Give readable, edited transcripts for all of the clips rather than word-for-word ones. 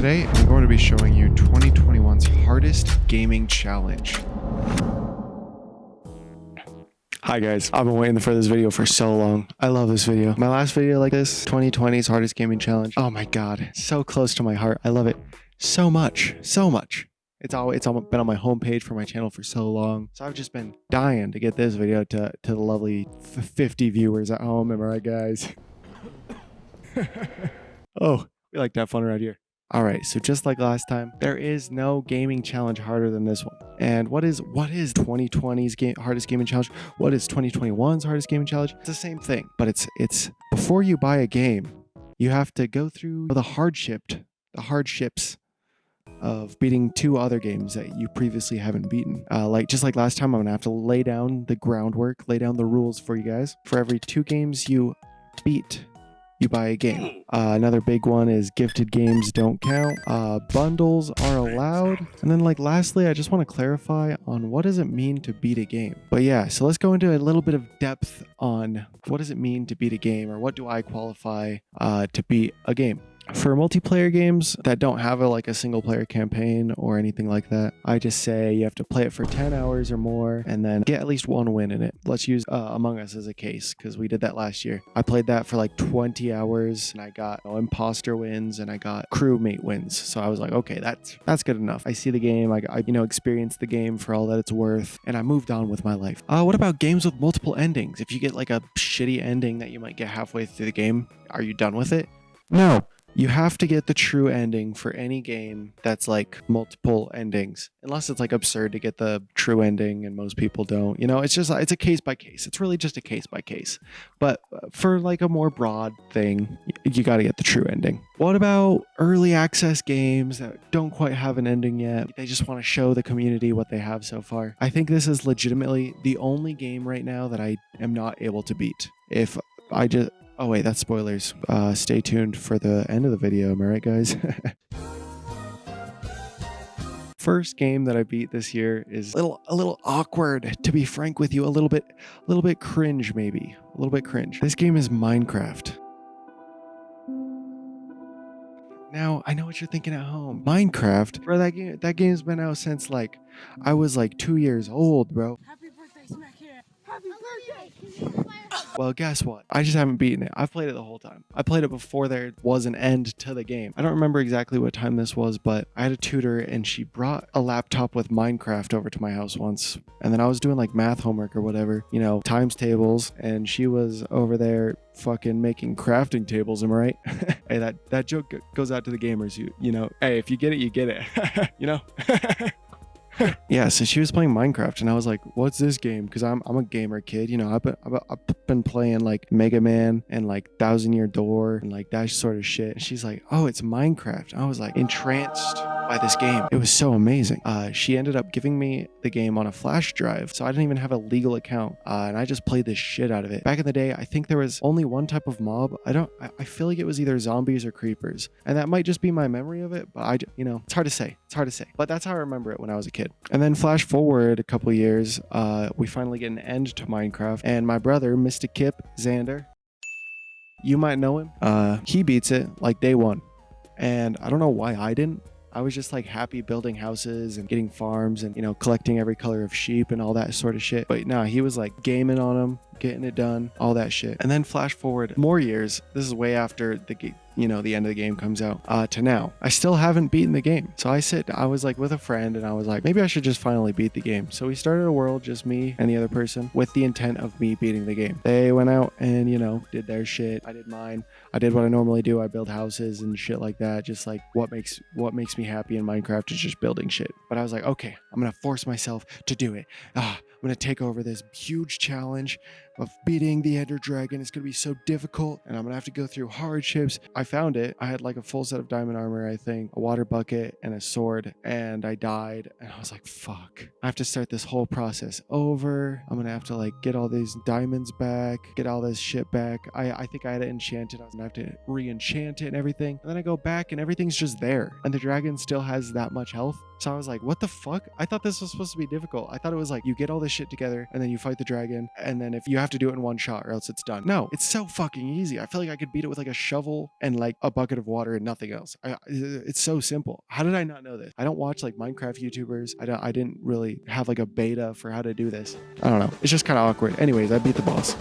Today, I'm going to be showing you 2021's hardest gaming challenge. Hi guys, I've been waiting for this video for so long. I love this video. My last video like this, 2020's hardest gaming challenge. Oh my god, so close to my heart. I love it so much, so much. It's all been on my homepage for my channel for so long. So I've just been dying to get this video to the lovely 50 viewers at home. Am I right, guys? Oh, we like to have fun around here. All right, so just like last time, there is no gaming challenge harder than this one. And what is 2020's hardest gaming challenge? What is 2021's hardest gaming challenge? It's the same thing, but it's before you buy a game, you have to go through the hardships of beating two other games that you previously haven't beaten. Just like last time, I'm gonna have to lay down the groundwork, lay down the rules for you guys. For every 2 games you beat, you buy a game. Another big one is gifted games don't count. Bundles are allowed. And then lastly, I just want to clarify on what does it mean to beat a game. But yeah, so let's go into a little bit of depth on what does it mean to beat a game, or what do I qualify to beat a game. For multiplayer games that don't have a single player campaign or anything like that, I just say you have to play it for 10 hours or more and then get at least 1 win in it. Let's use Among Us as a case because we did that last year. I played that for 20 hours and I got imposter wins and I got crewmate wins. So I was like, okay, that's good enough. I see the game, I experienced the game for all that it's worth, and I moved on with my life. What about games with multiple endings? If you get a shitty ending that you might get halfway through the game, are you done with it? No. You have to get the true ending for any game that's multiple endings, unless it's absurd to get the true ending, and most people don't. It's a case by case. It's really just a case by case. But for a more broad thing, you got to get the true ending. What about early access games that don't quite have an ending yet? They just want to show the community what they have so far. I think this is legitimately the only game right now that I am not able to beat. Oh wait, that's spoilers. Stay tuned for the end of the video, am I right, guys? First game that I beat this year is a little awkward, to be frank with you. A little bit cringe, maybe. A little bit cringe. This game is Minecraft. Now, I know what you're thinking at home. Minecraft? Bro, that game's been out since I was 2 years old, bro. Happy birthday, Smack here. Happy birthday. Well, guess what? I just haven't beaten it. I've played it the whole time. I played it before there was an end to the game. I don't remember exactly what time this was, but I had a tutor and she brought a laptop with Minecraft over to my house once. And then I was doing math homework or whatever, times tables, and she was over there fucking making crafting tables. Am I right? Hey, that joke goes out to the gamers. Hey, if you get it, you get it. Yeah, so she was playing Minecraft and I was like, what's this game? Because I'm a gamer kid, I've been playing Mega Man and Thousand Year Door and that sort of shit. And she's like, oh, it's Minecraft. I was entranced by this game. It was so amazing. She ended up giving me the game on a flash drive, so I didn't even have a legal account, and I just played the shit out of it. Back in the day, I think there was only one type of mob. I feel like it was either zombies or creepers, and that might just be my memory of it, but it's hard to say. But that's how I remember it when I was a kid. And then flash forward a couple years, we finally get an end to Minecraft, and my brother, Mr. Kip Xander, you might know him, he beats it day one, and I don't know why I didn't. I was just happy building houses and getting farms and collecting every color of sheep and all that sort of shit. But no, he was gaming on them, getting it done, all that shit. And then flash forward more years. This is way after the the end of the game comes out, to now. I still haven't beaten the game. So I was with a friend and I was like, maybe I should just finally beat the game. So we started a world, just me and the other person, with the intent of me beating the game. They went out and did their shit. I did mine. I did what I normally do. I build houses and shit like that. Just what makes me happy in Minecraft is just building shit. But I was like, okay, I'm gonna force myself to do it. I'm gonna take over this huge challenge of beating the Ender Dragon. It's gonna be so difficult and I'm gonna have to go through hardships. I found it. I had a full set of diamond armor, I think, a water bucket and a sword, and I died and I was like, fuck, I have to start this whole process over. I'm gonna have to get all these diamonds back, get all this shit back. I think I had it enchanted. I was gonna have to re-enchant it and everything, and then I go back and everything's just there and the dragon still has that much health. So I was like, what the fuck? I thought this was supposed to be difficult. I thought it was you get all this shit together and then you fight the dragon, and then if you have to do it in one shot or else it's done. No, it's so fucking easy. I feel like I could beat it with like a shovel and like a bucket of water and nothing else. It's so simple. How did I not know this? I don't watch like Minecraft YouTubers. I didn't really have like a beta for how to do this. I don't know. It's just kind of awkward. Anyways, I beat the boss.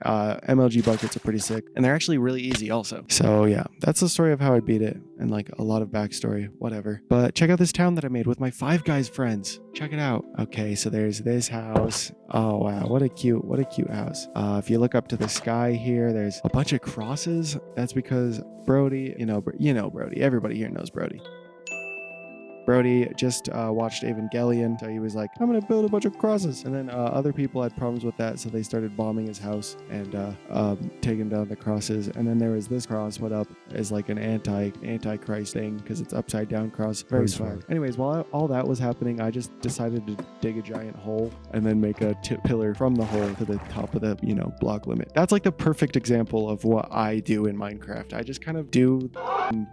MLG buckets are pretty sick, and they're actually really easy also. So yeah, that's the story of how I beat it, and like a lot of backstory, whatever. But check out this town that I made with my Five Guys friends. Check it out. Okay, so there's this house. Oh wow, what a cute house. If you look up to the sky here, there's a bunch of crosses. That's because Brody, you know Brody. Everybody here knows Brody. Brody just watched Evangelion, so he was like, I'm gonna build a bunch of crosses. And then other people had problems with that, so they started bombing his house and taking down the crosses. And then there was this cross put up as like an anti-Christ thing because it's upside down cross. Very smart. Anyways, while all that was happening, I just decided to dig a giant hole and then make a tip pillar from the hole to the top of the block limit. That's like the perfect example of what I do in Minecraft. I just kind of do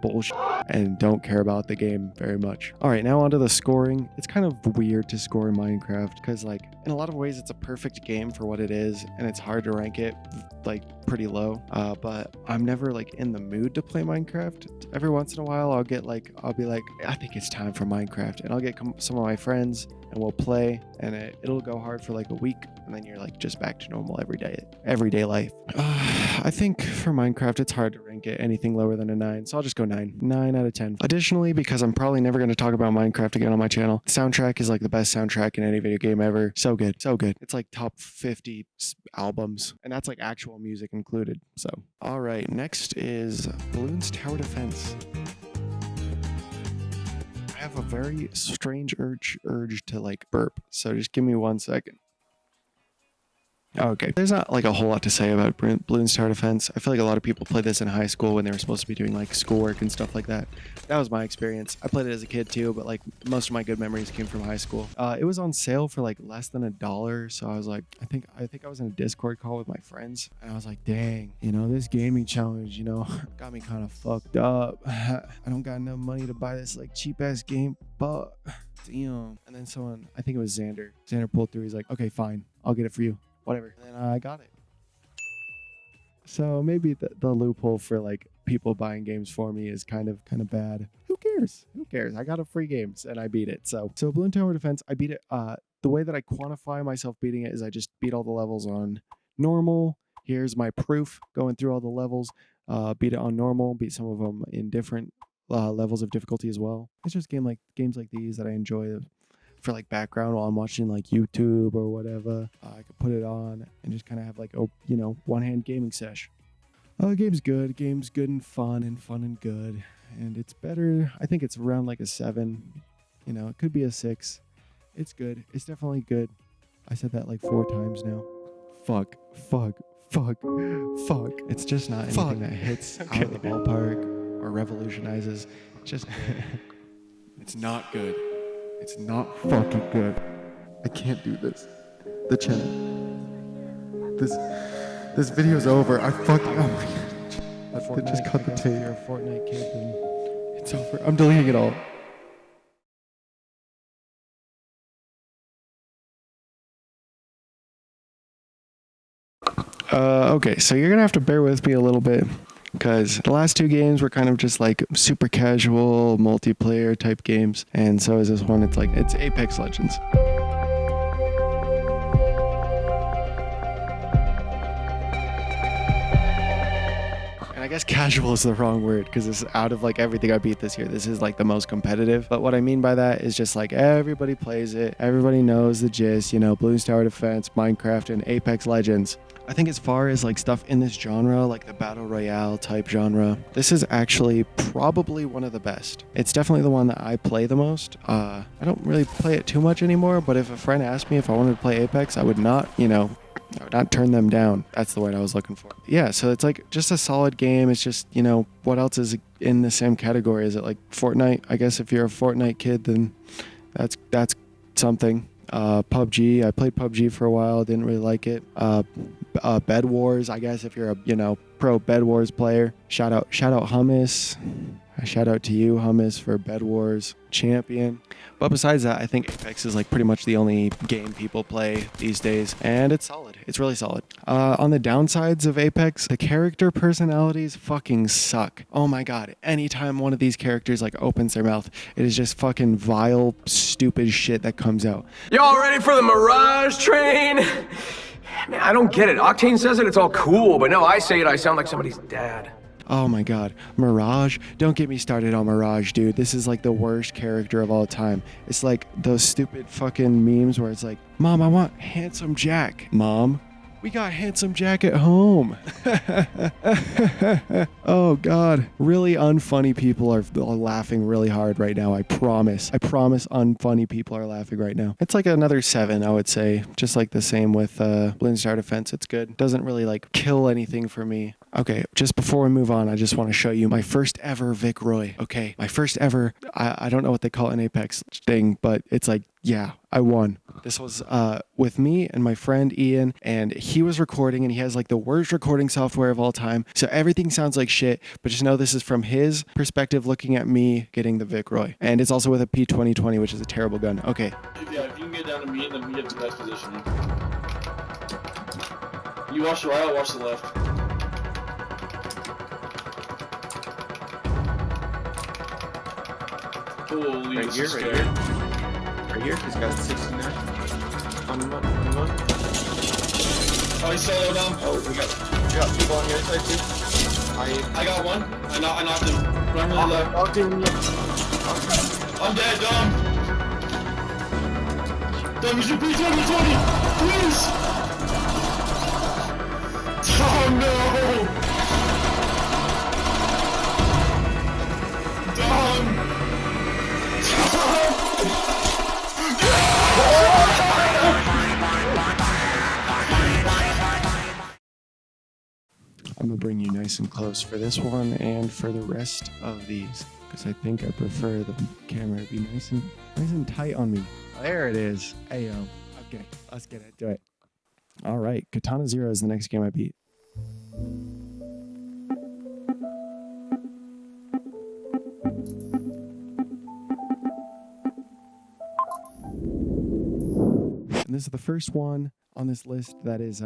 bullshit and don't care about the game very much. All right, now onto the scoring. It's kind of weird to score in Minecraft because like in a lot of ways it's a perfect game for what it is, and it's hard to rank it like pretty low. But I'm never like in the mood to play Minecraft. Every once in a while I'll be like, I think it's time for Minecraft, and I'll get some of my friends and we'll play, and it'll go hard for like a week, and then you're like just back to normal everyday life. I think for Minecraft it's hard to rank it anything lower than a 9, so I'll just go 9 out of 10. Additionally, because I'm probably never going to talk about Minecraft again on my channel, the soundtrack is like the best soundtrack in any video game ever. So good. It's like top 50 albums, and that's like actual music included. So all right, next is Bloons Tower Defense. I have a very strange urge to like burp, so just give me 1 second. Okay, there's not like a whole lot to say about Bloons Tower Defense. I feel like a lot of people played this in high school when they were supposed to be doing like schoolwork and stuff like that. That was my experience. I played it as a kid too, but like most of my good memories came from high school. It was on sale for like less than $1, so I was like, I think I was in a Discord call with my friends, and I was like, dang, this gaming challenge, got me kind of fucked up. I don't got enough money to buy this like cheap ass game, but damn. And then someone, I think it was Xander pulled through. He's like, okay, fine, I'll get it for you. Whatever. And then I got it. So maybe the loophole for like people buying games for me is kind of bad. Who cares? I got a free games and I beat it. So Bloons Tower Defense, I beat it. The way that I quantify myself beating it is I just beat all the levels on normal. Here's my proof going through all the levels. Beat it on normal. Beat some of them in different levels of difficulty as well. It's just games like these that I enjoy for like background while I'm watching like YouTube or whatever. I could put it on and just kind of have like one-hand gaming sesh. The game's good and fun and good, and it's better. I think it's around like a 7. It could be a 6. It's good. It's definitely good. I said that like 4 times now. Fuck. It's just not anything that hits out of the ballpark or revolutionizes. It's just it's not good. It's not fucking good. I can't do this. The channel. This video's over. I fucking. Oh my god. Just cut the tape. If you're a Fortnite kid, then it's over. I'm deleting it all. Okay, so you're gonna have to bear with me a little bit, because the last 2 games were kind of just like super casual multiplayer type games, and so is this one. It's Apex Legends. And I guess casual is the wrong word, because this is out of like everything I beat this year, this is like the most competitive. But what I mean by that is just like everybody plays it, everybody knows the gist, Bloons Tower Defense, Minecraft, and Apex Legends. I think as far as like stuff in this genre, like the battle royale type genre, this is actually probably one of the best. It's definitely the one that I play the most. I don't really play it too much anymore, but if a friend asked me if I wanted to play Apex, I would not, I would not turn them down. That's the word I was looking for. Yeah, so it's like just a solid game. It's just, what else is in the same category? Is it like Fortnite? I guess if you're a Fortnite kid, then that's something. PUBG, I played PUBG for a while, didn't really like it. Bed Wars, I guess if you're a pro Bed Wars player. Shout out Hummus. Shout out to you, Hummus, for Bed Wars champion. But besides that, I think Apex is like pretty much the only game people play these days, and it's solid. It's really solid. On the downsides of Apex, the character personalities fucking suck. Oh my god, anytime one of these characters like opens their mouth, it is just fucking vile, stupid shit that comes out. Y'all ready for the Mirage train? Man, I don't get it. Octane says it, it's all cool, but no, I say it, I sound like somebody's dad. Oh my god, Mirage? Don't get me started on Mirage, dude. This is like the worst character of all time. It's like those stupid fucking memes where it's like, Mom, I want Handsome Jack. Mom, we got Handsome Jack at home. Oh god, really unfunny people are laughing really hard right now. I promise unfunny people are laughing right now. It's like another 7, I would say. Just like the same with Bloons Tower Defense. It's good. Doesn't really like kill anything for me. Okay, just before we move on, I just want to show you my first ever Vic Roy. Okay, my first ever, I don't know what they call it in Apex thing, but it's like, yeah, I won. This was with me and my friend Ian, and he was recording, and he has like the worst recording software of all time. So everything sounds like shit, but just know this is from his perspective looking at me getting the Vic Roy. And it's also with a P2020, which is a terrible gun. Okay. Yeah, if you can get down to me, then we get the best positioning. You watch the right, I'll watch the left. Holy, Right this here, is right scary. here. Right here, he's got a 69. On him up, on him up. Oh, he's solo down. Oh, we got people on the other side too. I got one. I knocked him. Run to the left. I'm dead, Dom. Dom, you should be 2020. Please. Oh no. Dom. I'm gonna bring you nice and close for this one and for the rest of these, because I think I prefer the camera to be nice and tight on me. There it is. Ayo. Okay, let's get into it. All right, Katana Zero is the next game I beat. And this is the first one on this list that is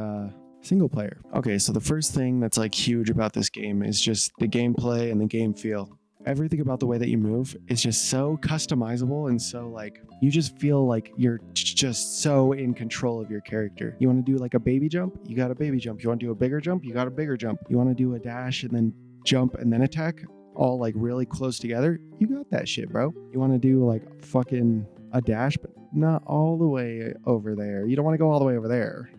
single player. Okay, so the first thing that's like huge about this game is just the gameplay and the game feel. Everything about the way that you move is just so customizable, and so like you just feel like you're just so in control of your character. You want to do like a baby jump? You got a baby jump. You want to do a bigger jump? You got a bigger jump. You want to do a dash and then jump and then attack all like really close together? You got that shit, bro. You want to do like fucking a dash, but not all the way over there. You don't want to go all the way over there.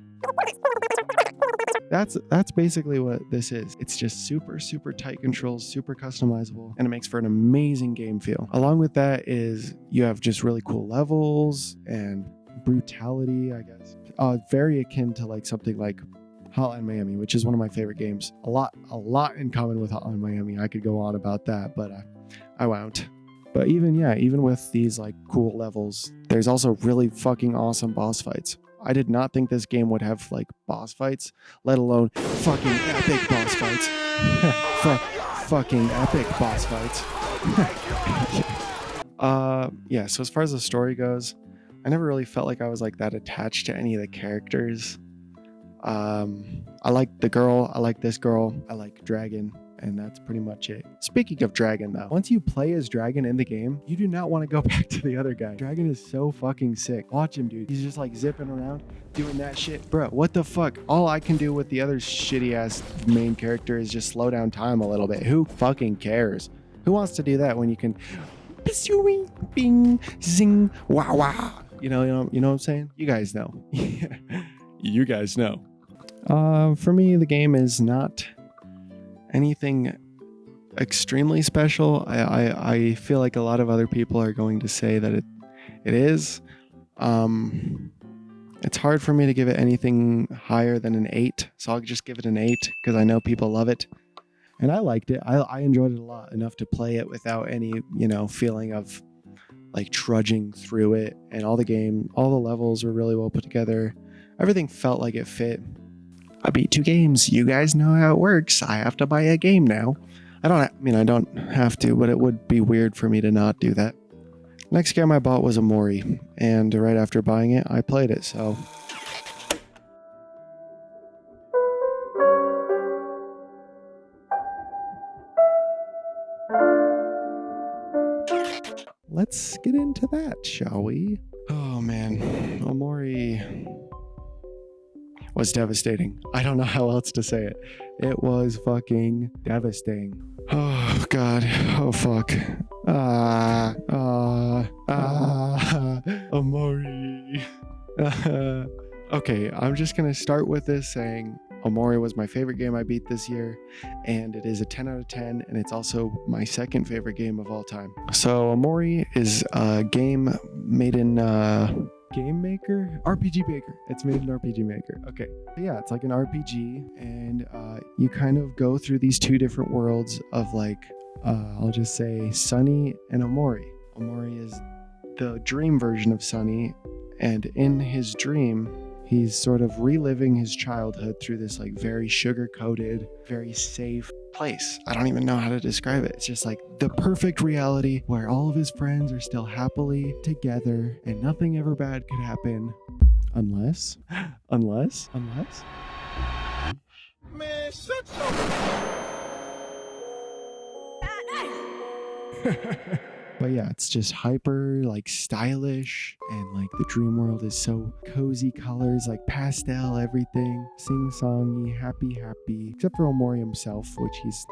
That's basically what this is. It's just super tight controls, super customizable, and it makes for an amazing game feel. Along with that is you have just really cool levels and brutality, I guess. Very akin to like something like Hotline Miami, which is one of my favorite games. A lot in common with Hotline Miami. I could go on about that, but I won't. But even with these like cool levels, there's also really fucking awesome boss fights. I did not think this game would have like boss fights, let alone fucking epic boss fights. Fucking epic boss fights. Yeah, so as far as the story goes, I never really felt like I was like that attached to any of the characters. I like the girl, I like this girl, I like Dragon, and that's pretty much it. Speaking of Dragon though, once you play as Dragon in the game, you do not want to go back to the other guy. Dragon is so fucking sick. Watch him, dude. He's just like zipping around, doing that shit. Bro, what the fuck? All I can do with the other shitty ass main character is just slow down time a little bit. Who fucking cares? Who wants to do that when you can bing, zing, wah wah. You know what I'm saying? You guys know. You guys know. For me, the game is not anything extremely special. I feel like a lot of other people are going to say that it is. It's hard for me to give it anything higher than an 8, so I'll just give it an 8 because I know people love it. And I liked it. I enjoyed it a lot, enough to play it without any, feeling of like trudging through it. And all the levels were really well put together. Everything felt like it fit. I beat 2 games. You guys know how it works. I have to buy a game now. I don't have to, but it would be weird for me to not do that. Next game I bought was Omori, and right after buying it, I played it, so... Let's get into that, shall we? Oh man, Omori was devastating. I don't know how else to say it. It was fucking devastating. Oh god. Oh fuck. Omori. Okay, I'm just gonna start with this saying Omori was my favorite game I beat this year, and it is a 10 out of 10, and it's also my second favorite game of all time. So Omori is a game made in Game Maker? RPG Maker. It's made in RPG Maker. Okay. Yeah, it's like an RPG, and you kind of go through these 2 different worlds of like, I'll just say Sunny and Omori. Omori is the dream version of Sunny, and in his dream, he's sort of reliving his childhood through this like very sugar-coated, very safe place. I don't even know how to describe it. It's just like the perfect reality where all of his friends are still happily together and nothing ever bad could happen. Unless. Man, shut But yeah, it's just hyper like stylish, and like the dream world is so cozy colors, like pastel everything, sing-songy, happy, except for Omori himself, which he's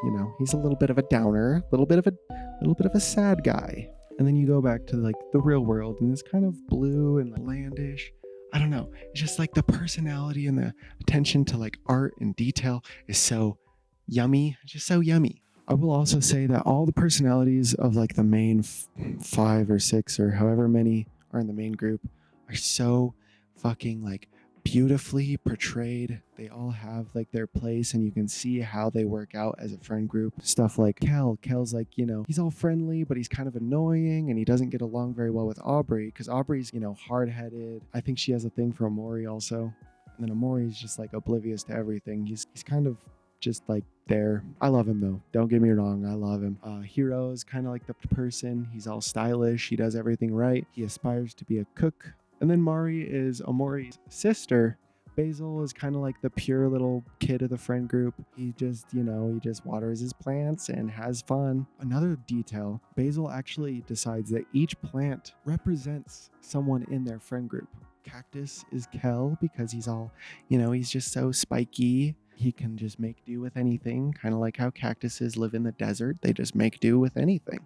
a little bit of a downer, a little bit of a sad guy. And then you go back to like the real world, and it's kind of blue and blandish. I don't know. It's just like the personality and the attention to like art and detail is so yummy, just so yummy. I will also say that all the personalities of like the main 5 or 6 or however many are in the main group are so fucking like beautifully portrayed. They all have like their place, and you can see how they work out as a friend group. Stuff like Kel's like, he's all friendly, but he's kind of annoying, and he doesn't get along very well with Aubrey because Aubrey's, hard-headed. I think she has a thing for Omori also. And then Omori's just like oblivious to everything. He's kind of just like there. I love him though. Don't get me wrong. I love him. Hiro is kind of like the person. He's all stylish. He does everything right. He aspires to be a cook. And then Mari is Omori's sister. Basil is kind of like the pure little kid of the friend group. He just, he just waters his plants and has fun. Another detail, Basil actually decides that each plant represents someone in their friend group. Cactus is Kel because he's all, he's just so spiky. He can just make do with anything, kind of like how cactuses live in the desert. They just make do with anything.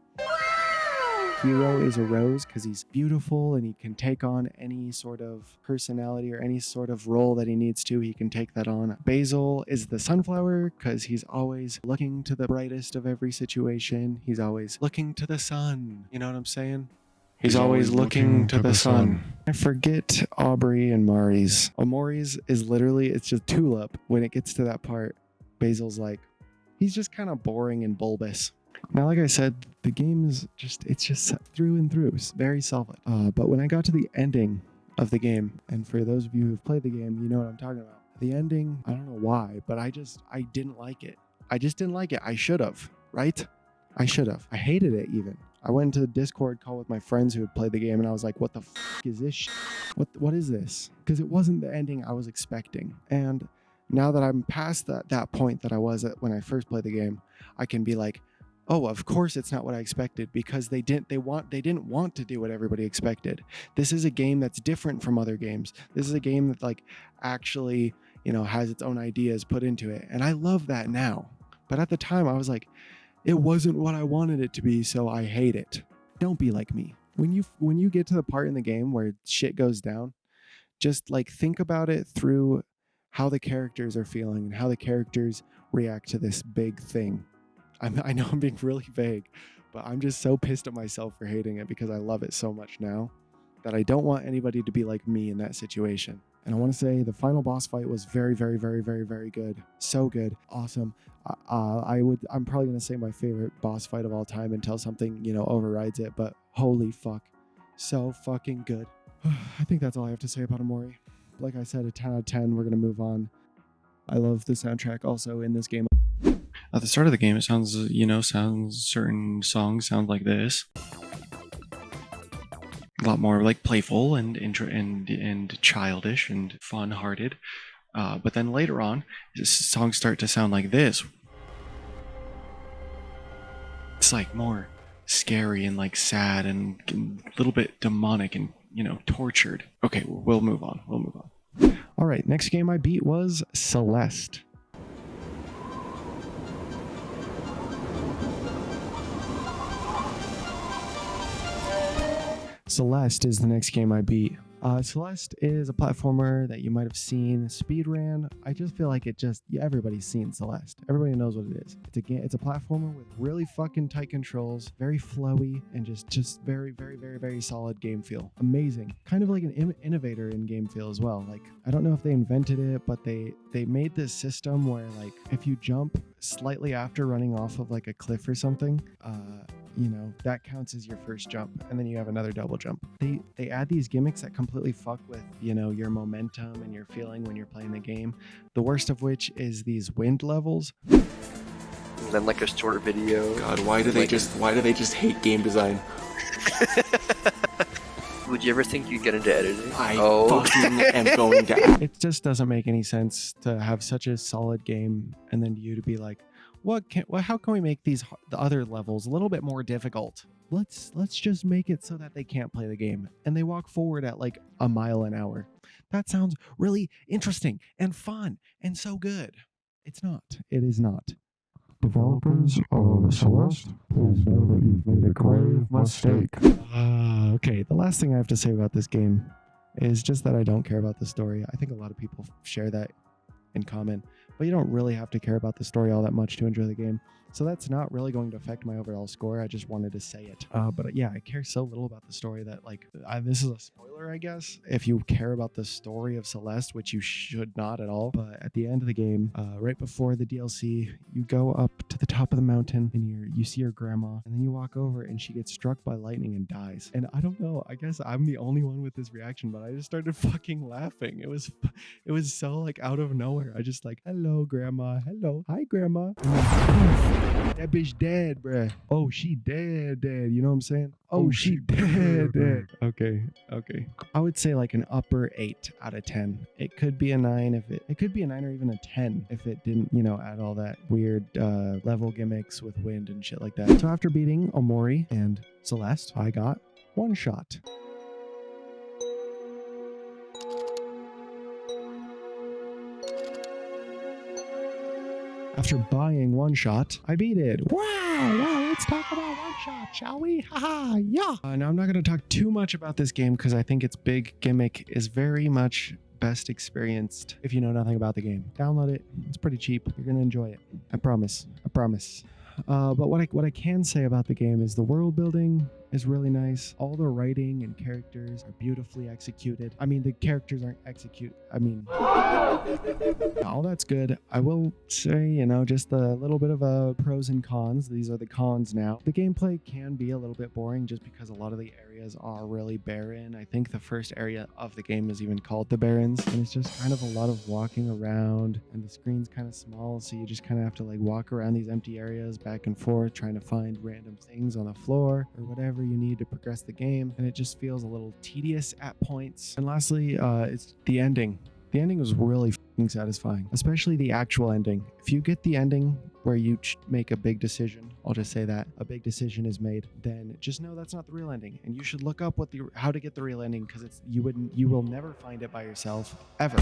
Hiro is a rose because he's beautiful and he can take on any sort of personality or any sort of role that he needs to. He can take that on. Basil is the sunflower because he's always looking to the brightest of every situation. He's always looking to the sun. You know what I'm saying? He's always looking to the sun. I forget Aubrey and Mari's. Omori's is literally, it's just tulip. When it gets to that part, Basil's like, he's just kind of boring and bulbous. Now, like I said, the game is it's just through and through. It's very solid. But when I got to the ending of the game, and for those of you who've played the game, you know what I'm talking about. The ending, I don't know why, but I didn't like it. I just didn't like it. I should have, right? I should have. I hated it even. I went into the Discord call with my friends who had played the game, and I was like, what the f*** is this shit? What is this? Because it wasn't the ending I was expecting. And now that I'm past that point that I was at when I first played the game, I can be like, oh, of course it's not what I expected, because they didn't want to do what everybody expected. This is a game that's different from other games. This is a game that like actually, has its own ideas put into it. And I love that now. But at the time I was like, it wasn't what I wanted it to be, so I hate it. Don't be like me. When you get to the part in the game where shit goes down, just like think about it through how the characters are feeling and how the characters react to this big thing. I know I'm being really vague, but I'm just so pissed at myself for hating it because I love it so much now that I don't want anybody to be like me in that situation. And I want to say the final boss fight was very, very, very, very, very good. So good. Awesome. I'm probably going to say my favorite boss fight of all time until something, overrides it, but holy fuck. So fucking good. I think that's all I have to say about Omori. Like I said, a 10 out of 10. We're going to move on. I love the soundtrack also in this game. At the start of the game, it sounds, certain songs sound like this. A lot more like playful and childish and fun-hearted. But then later on, songs start to sound like this. It's like more scary and like sad and a little bit demonic and, tortured. Okay, we'll move on. All right, next game I beat was Celeste. Celeste is the next game I beat. Celeste is a platformer that you might have seen speedran. I just feel like everybody's seen Celeste. Everybody knows what it is. It's a platformer with really fucking tight controls, very flowy, and just very, very, very, very solid game feel. Amazing. Kind of like an innovator in game feel as well. Like, I don't know if they invented it, but they made this system where, like, if you jump slightly after running off of like a cliff or something, that counts as your first jump, and then you have another double jump. They add these gimmicks that completely fuck with, your momentum and your feeling when you're playing the game. The worst of which is these wind levels. And then like a short video. God, why do they just hate game design? Would you ever think you'd get into editing? I fucking am going to. It just doesn't make any sense to have such a solid game and then you to be like, how can we make the other levels a little bit more difficult? Let's just make it so that they can't play the game and they walk forward at like a mile an hour. That sounds really interesting and fun and so good. It's not. It is not. Developers of Celeste, please know that you've made a grave mistake. Okay, the last thing I have to say about this game is just that I don't care about the story. I think a lot of people share that in common, but you don't really have to care about the story all that much to enjoy the game. So that's not really going to affect my overall score. I just wanted to say it. But yeah, I care so little about the story that this is a spoiler, I guess, if you care about the story of Celeste, which you should not at all. But at the end of the game, right before the DLC, you go up to the top of the mountain and you see your grandma, and then you walk over and she gets struck by lightning and dies. And I don't know, I guess I'm the only one with this reaction, but I just started fucking laughing. It was so like out of nowhere. I just like, hello grandma, hello, hi grandma. That bitch dead, bruh. Oh, she dead. You know what I'm saying? Oh, she dead. Okay. I would say like an upper 8 out of 10. It could be a 9 it could be a 9 or even a 10 if it didn't, add all that weird level gimmicks with wind and shit like that. So after beating Omori and Celeste, I got One Shot. After buying One Shot, I beat it. Wow, let's talk about One Shot, shall we? Haha, yeah. Now, I'm not going to talk too much about this game because I think its big gimmick is very much best experienced if you know nothing about the game. Download it. It's pretty cheap. You're going to enjoy it. I promise. But what I can say about the game is the world building is really nice. All the writing and characters are beautifully executed. I mean, the characters aren't executed. All that's good. I will say, just a little bit of pros and cons. These are the cons now. The gameplay can be a little bit boring just because a lot of the areas are really barren. I think the first area of the game is even called the Barrens, and it's just kind of a lot of walking around, and the screen's kind of small, so you just kind of have to like walk around these empty areas back and forth trying to find random things on the floor or whatever you need to progress the game, and it just feels a little tedious at points. And lastly, it's the ending. The ending was really fucking satisfying, especially the actual ending. If you get the ending where you make a big decision, I'll just say that a big decision is made, then just know that's not the real ending, and you should look up how to get the real ending, because you will never find it by yourself ever.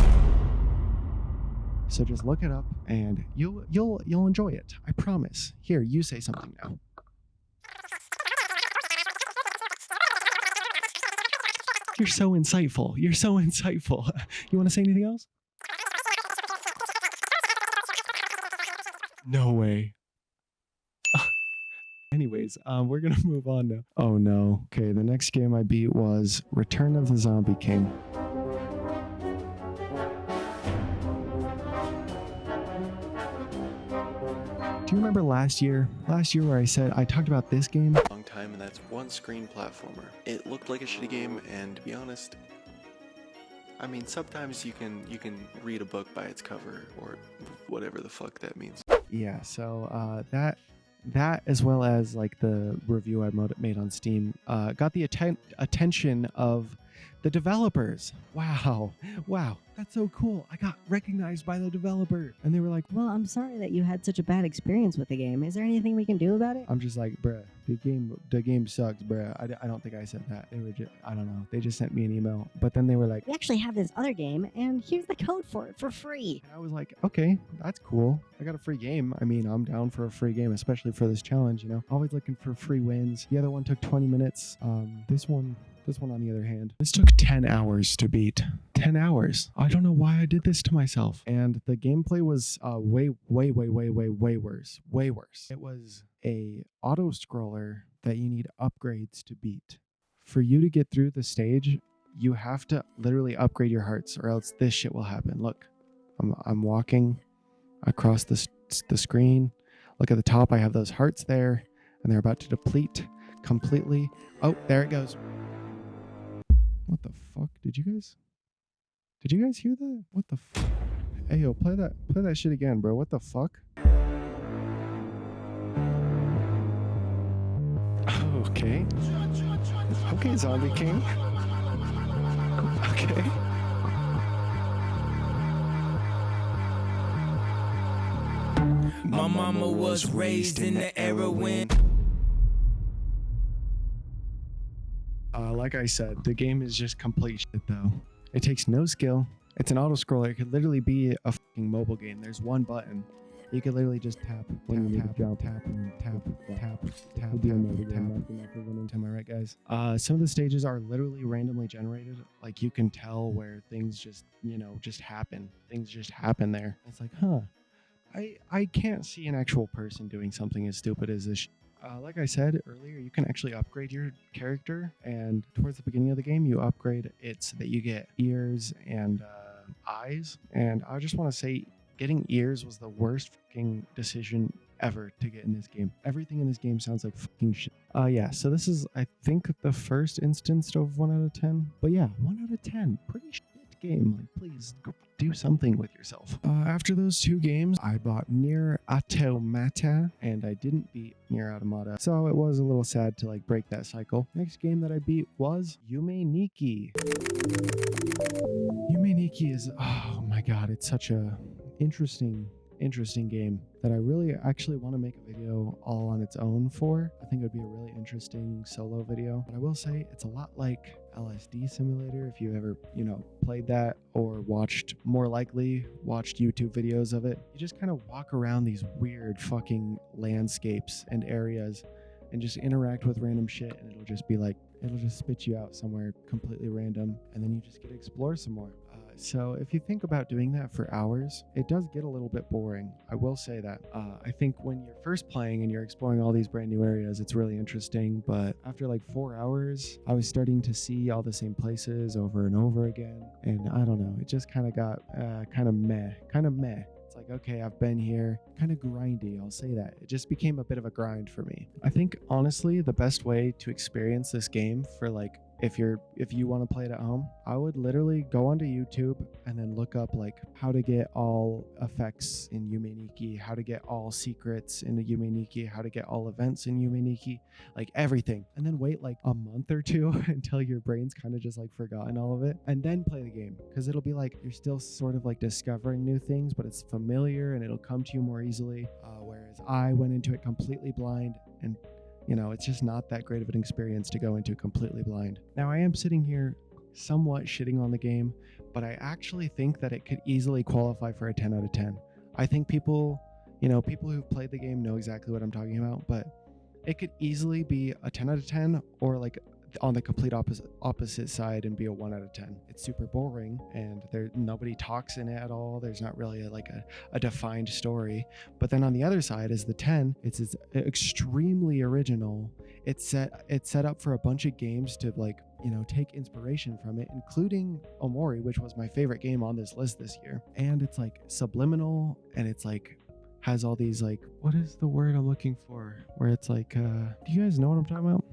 So just look it up and you'll enjoy it. I promise. Here, you say something now. You're so insightful. You want to say anything else? No way. Anyways, we're gonna move on now. Oh no. Okay, the next game I beat was Return of the Zombie King. Do you remember last year where I talked about this game? Long time, and that's one screen platformer. It looked like a shitty game, and to be honest, I mean, sometimes you can read a book by its cover or whatever the fuck that means. Yeah, so that as well as like the review I made on Steam got the attention of the developers. Wow, that's so cool. I got recognized by the developer, and they were like, Well, I'm sorry that you had such a bad experience with the game. Is there anything we can do about it? I'm just like, bruh, the game sucks, bruh. I don't think I said that. They were just, I don't know. They just sent me an email, but then they were like, We actually have this other game, and here's the code for it for free. and I was like, okay, that's cool. I got a free game. I mean, I'm down for a free game, especially for this challenge, you know. Always looking for free wins. The other one took 20 minutes. This one on the other hand, this took 10 hours to beat. 10 hours. I don't know why I did this to myself. And the gameplay was way worse. Way worse. It was a auto scroller that you need upgrades to beat. For you to get through the stage, you have to literally upgrade your hearts, or else this shit will happen. Look, I'm walking across the screen. Look at the top. I have those hearts there, and they're about to deplete completely. Oh, there it goes. What the fuck? Did you guys hear that? What the fuck? Hey, yo, play that shit again, bro. What the fuck? Okay. Okay, Zombie King. Okay. My mama was raised in the era when Like I said, the game is just complete shit though. It takes no skill. It's an auto scroller. It could literally be a fucking mobile game. There's one button. You could literally just tap when you jump, tap, and tap. Am I right, guys? Some of the stages are literally randomly generated. Like you can tell where things just, just happen. Things just happen there. It's like, huh. I can't see an actual person doing something as stupid as this. Like I said earlier, you can actually upgrade your character, and towards the beginning of the game, you upgrade it so that you get ears and eyes. And I just want to say, getting ears was the worst fucking decision ever to get in this game. Everything in this game sounds like fucking shit. Yeah, so this is, I think, the first instance of 1 out of 10. But yeah, 1 out of 10. Pretty shit game. Like, please go do something with yourself. After those 2 games, I bought Nier Automata, and I didn't beat Nier Automata, so it was a little sad to like break that cycle. Next game that I beat was Yume Nikki. Yume Nikki is, oh my god, it's such a interesting game that I really actually want to make a video all on its own for. I think it would be a really interesting solo video, but I will say it's a lot like LSD Simulator, if you ever, played that or watched YouTube videos of it. You just kind of walk around these weird fucking landscapes and areas and just interact with random shit, and it'll just be like, it'll just spit you out somewhere completely random, and then you just get to explore some more. So if you think about doing that for hours, it does get a little bit boring. I will say that. I think when you're first playing and you're exploring all these brand new areas, it's really interesting. But after like 4 hours, I was starting to see all the same places over and over again. And I don't know, it just kind of got kind of meh. It's like, okay, I've been here. Kind of grindy, I'll say that. It just became a bit of a grind for me. I think, honestly, the best way to experience this game for like, if you want to play it at home, I would literally go onto YouTube and then look up like how to get all effects in Yume Nikki, how to get all secrets in the Yume Nikki, how to get all events in Yume Nikki, like everything. And then wait like a month or 2 until your brain's kind of just like forgotten all of it, and then play the game, because it'll be like you're still sort of like discovering new things, but it's familiar and it'll come to you more easily. Whereas I went into it completely blind, and it's just not that great of an experience to go into completely blind. Now, I am sitting here somewhat shitting on the game, but I actually think that it could easily qualify for a 10 out of 10. I think people who've played the game know exactly what I'm talking about, but it could easily be a 10 out of 10 or like on the complete opposite side and be a 1 out of 10. It's super boring, and nobody talks in it at all. There's not really a defined story. But then on the other side is the 10. It's extremely original. It's set up for a bunch of games to like, take inspiration from it, including Omori, which was my favorite game on this list this year. And it's like subliminal, and it's like has all these like, what is the word I'm looking for? Where it's like, do you guys know what I'm talking about?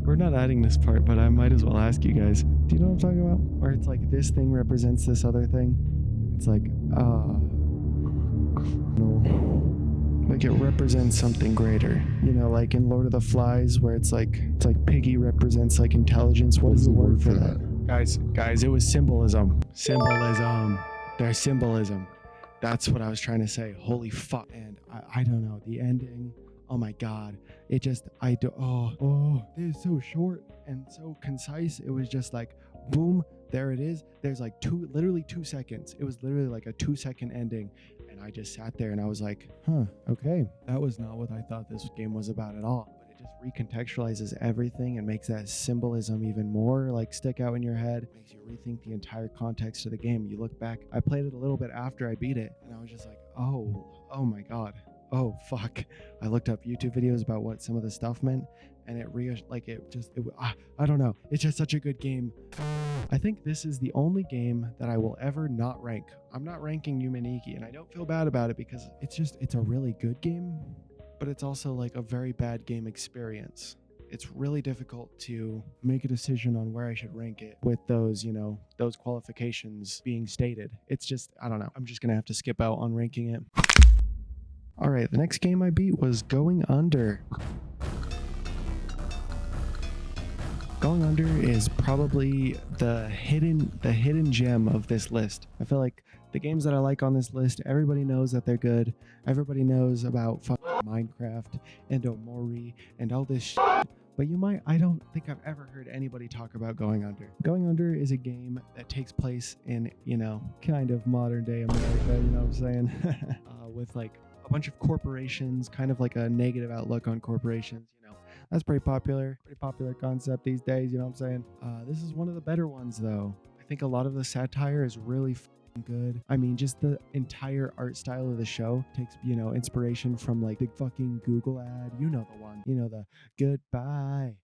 We're not adding this part, but I might as well ask you guys. Do you know what I'm talking about? Where it's like this thing represents this other thing? It's like, no. Like it represents something greater. You know, like in Lord of the Flies, where it's like Piggy represents like intelligence. What is the word for that? Guys, it was symbolism. Symbolism. There's symbolism. That's what I was trying to say. Holy fuck. And I don't know, the ending, oh my god. It just, it is so short and so concise. It was just like, boom, there it is. There's like literally 2 seconds. It was literally like a 2-second ending. And I just sat there and I was like, okay. That was not what I thought this game was about at all. But it just recontextualizes everything and makes that symbolism even more like stick out in your head. It makes you rethink the entire context of the game. You look back, I played it a little bit after I beat it, and I was just like, oh my god. Oh fuck. I looked up YouTube videos about what some of the stuff meant, and I don't know. It's just such a good game. I think this is the only game that I will ever not rank. I'm not ranking Yumeniki, and I don't feel bad about it because it's a really good game, but it's also like a very bad game experience. It's really difficult to make a decision on where I should rank it with those, those qualifications being stated. It's just, I don't know. I'm just going to have to skip out on ranking it. All right, the next game I beat was Going Under. Going Under is probably the hidden gem of this list. I feel like the games that I like on this list, everybody knows that they're good. Everybody knows about Minecraft and Omori and all this shit. But I don't think I've ever heard anybody talk about Going Under. Going Under is a game that takes place in, kind of modern day America, you know what I'm saying? With like a bunch of corporations, kind of like a negative outlook on corporations, That's pretty popular concept these days, you know what I'm saying? This is one of the better ones though. I think a lot of the satire is really good. I mean, just the entire art style of the show takes, inspiration from like the fucking Google ad. You know the one. The goodbye.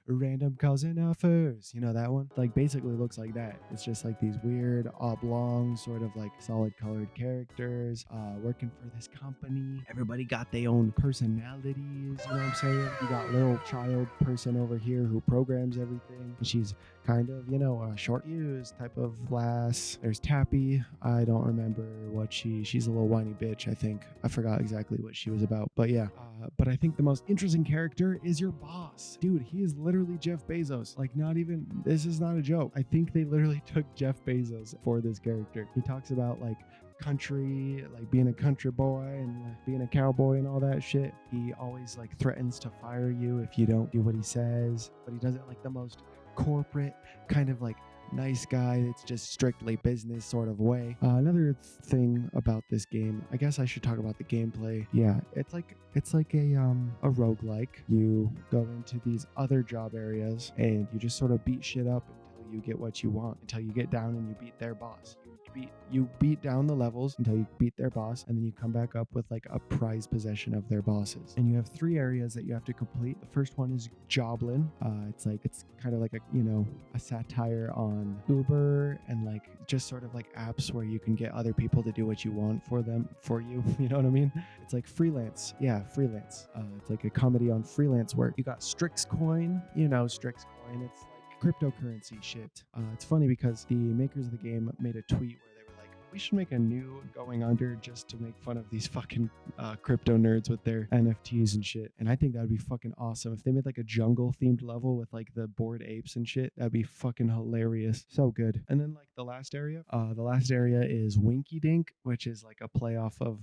Random cousin offers. That one? Like basically looks like that. It's just like these weird oblong sort of like solid colored characters working for this company. Everybody got their own personalities, you know what I'm saying? You got little child person over here who programs everything. And she's kind of, a short fuse type of lass. There's Tappy. I don't remember what she's a little whiny bitch, I think. I forgot exactly what she was about, but yeah. But I think the most interesting character is your boss. Dude, he is literally Jeff Bezos. Like this is not a joke. I think they literally took Jeff Bezos for this character. He talks about like country, like being a country boy and being a cowboy and all that shit. He always like threatens to fire you if you don't do what he says, but he does it like the most corporate kind of like nice guy. It's just strictly business sort of way. Another thing about this game, I guess I should talk about the gameplay. Yeah, it's like a roguelike. You go into these other job areas and you just sort of beat shit up until you get what you want, until you get down and you beat their boss. You beat down the levels until you beat their boss, and then you come back up with like a prized possession of their bosses. And you have 3 areas that you have to complete. The first one is Joblin. It's kind of like a satire on Uber and like just sort of like apps where you can get other people to do what you want for you. You know what I mean? It's like freelance. Yeah, freelance. It's like a comedy on freelance work. You got Strixcoin. Strixcoin. It's cryptocurrency shit. It's funny because the makers of the game made a tweet where they were like, we should make a new Going Under just to make fun of these fucking crypto nerds with their NFTs and shit. And I think that would be fucking awesome. If they made like a jungle themed level with like the bored apes and shit, that'd be fucking hilarious. So good. And then like the last area is Winky Dink, which is like a play off of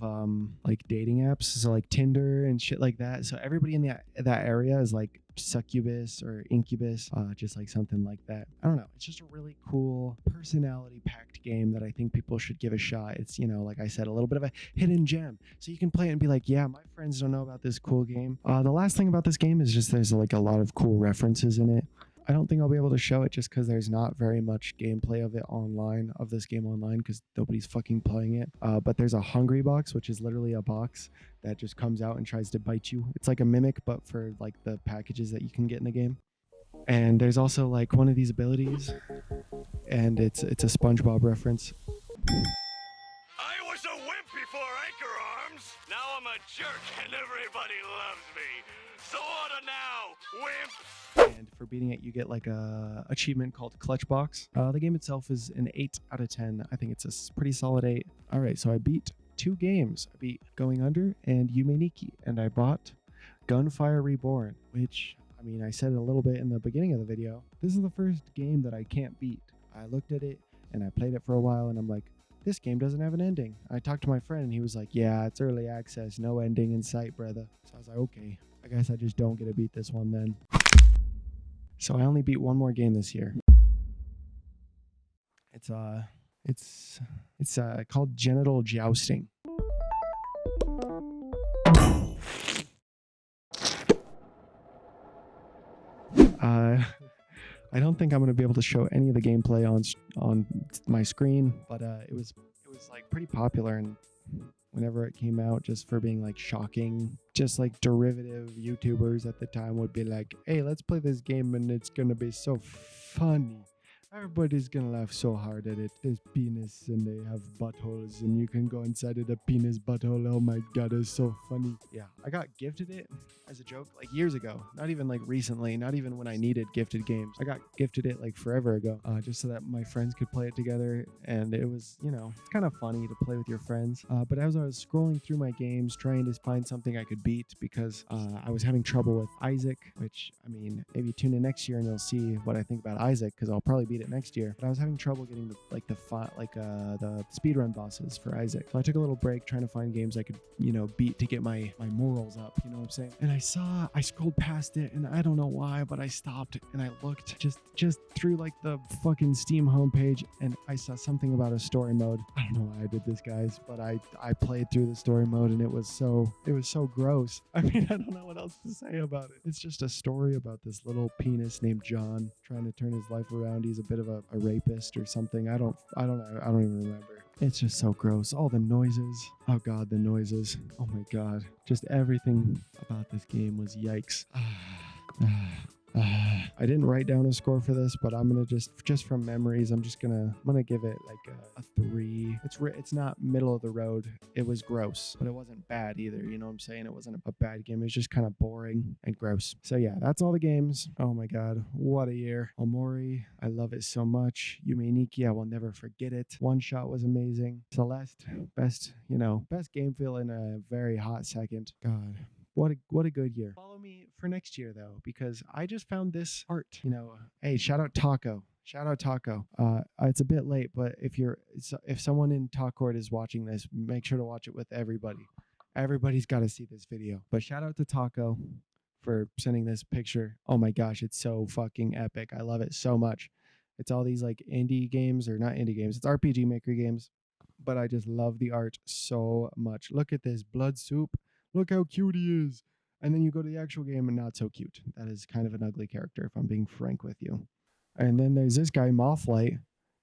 like dating apps. So like Tinder and shit like that. So everybody in that area is like succubus or incubus, just like something like that. I don't know. It's just a really cool personality packed game that I think people should give a shot. It's, like I said, a little bit of a hidden gem. So you can play it and be like, yeah, my friends don't know about this cool game. The last thing about this game is just there's like a lot of cool references in it. I don't think I'll be able to show it just because there's not very much gameplay of this game online because nobody's fucking playing it. But there's a hungry box, which is literally a box that just comes out and tries to bite you. It's like a mimic, but for like the packages that you can get in the game. And there's also like one of these abilities, and it's a SpongeBob reference. I was a wimp before Anchor Arms. Now I'm a jerk and everybody loves me. So what a Wimp! And for beating it, you get like a achievement called Clutch Box. The game itself is an 8 out of 10. I think it's a pretty solid 8. All right, so I beat 2 games. I beat Going Under and Yume Nikki, and I bought Gunfire Reborn, which, I mean, I said it a little bit in the beginning of the video. This is the first game that I can't beat. I looked at it and I played it for a while and I'm like, this game doesn't have an ending. I talked to my friend and he was like, yeah, it's early access, no ending in sight, brother. So I was like, okay, I guess I just don't get to beat this one then. So I only beat one more game this year. It's called Genital Jousting. I don't think I'm gonna be able to show any of the gameplay on my screen, but it was like pretty popular, and whenever it came out, just for being like shocking, just like derivative YouTubers at the time would be like, hey, let's play this game and it's gonna be so funny. Everybody's gonna laugh so hard at it. There's penis and they have buttholes and you can go inside of the penis butthole. Oh my god, it's so funny. Yeah, I got gifted it as a joke like years ago. Not even like recently, not even when I needed gifted games. I got gifted it like forever ago, just so that my friends could play it together. And it was, you know, it's kind of funny to play with your friends. But as I was scrolling through my games, trying to find something I could beat, because I was having trouble with Isaac, which, I mean, maybe tune in next year and you'll see what I think about Isaac, because I'll probably beat it next year. But I was having trouble getting the speedrun bosses for Isaac. So I took a little break trying to find games I could, you know, beat to get my morals up, you know what I'm saying? And I scrolled past it and I don't know why, but I stopped and I looked just through like the fucking Steam homepage and I saw something about a story mode. I don't know why I did this, guys, but I played through the story mode and it was so gross. I mean, I don't know what else to say about it. It's just a story about this little penis named John trying to turn his life around. He's a bit of a rapist or something. I don't even remember. It's just so gross. All the noises. Oh god, the noises. Oh my god. Just everything about this game was yikes. I didn't write down a score for this, but I'm gonna just from memories, I'm gonna give it like a 3. It's not middle of the road. It was gross, but it wasn't bad either. You know what I'm saying? It wasn't a bad game. It was just kind of boring and gross. So yeah, that's all the games. Oh my god, what a year. Omori, I love it so much. Yume Nikki, I will never forget it. One Shot was amazing. Celeste, best game feel in a very hot second. God. What a good year. Follow me for next year though, because I just found this art. You know, hey, shout out Taco. It's a bit late, but if someone in Talkcourt is watching this, make sure to watch it with everybody. Everybody's got to see this video. But shout out to Taco for sending this picture. Oh my gosh, it's so fucking epic. I love it so much. It's all these like indie games, or not indie games. It's RPG Maker games, but I just love the art so much. Look at this blood soup. Look how cute he is. And then you go to the actual game and not so cute. That is kind of an ugly character, if I'm being frank with you. And then there's this guy, Mothlight.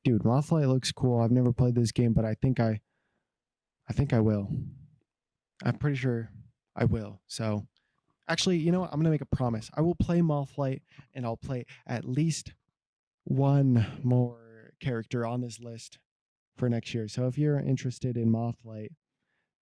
Dude, Mothlight looks cool. I've never played this game, but I think I will. I'm pretty sure I will. So, actually, you know what? I'm going to make a promise. I will play Mothlight, and I'll play at least one more character on this list for next year. So if you're interested in Mothlight,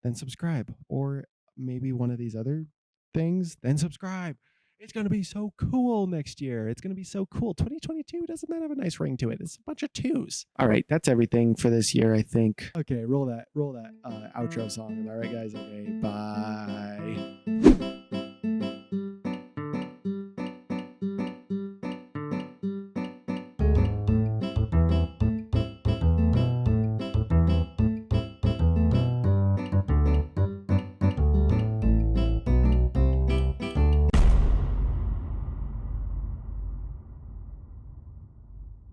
then subscribe. Or maybe one of these other things, then subscribe. It's going to be so cool next year. It's going to be so cool. 2022, doesn't that have a nice ring to it? It's a bunch of 2s. All right, that's everything for this year, I think. Okay, roll that outro song. Am I right, guys? Okay, bye.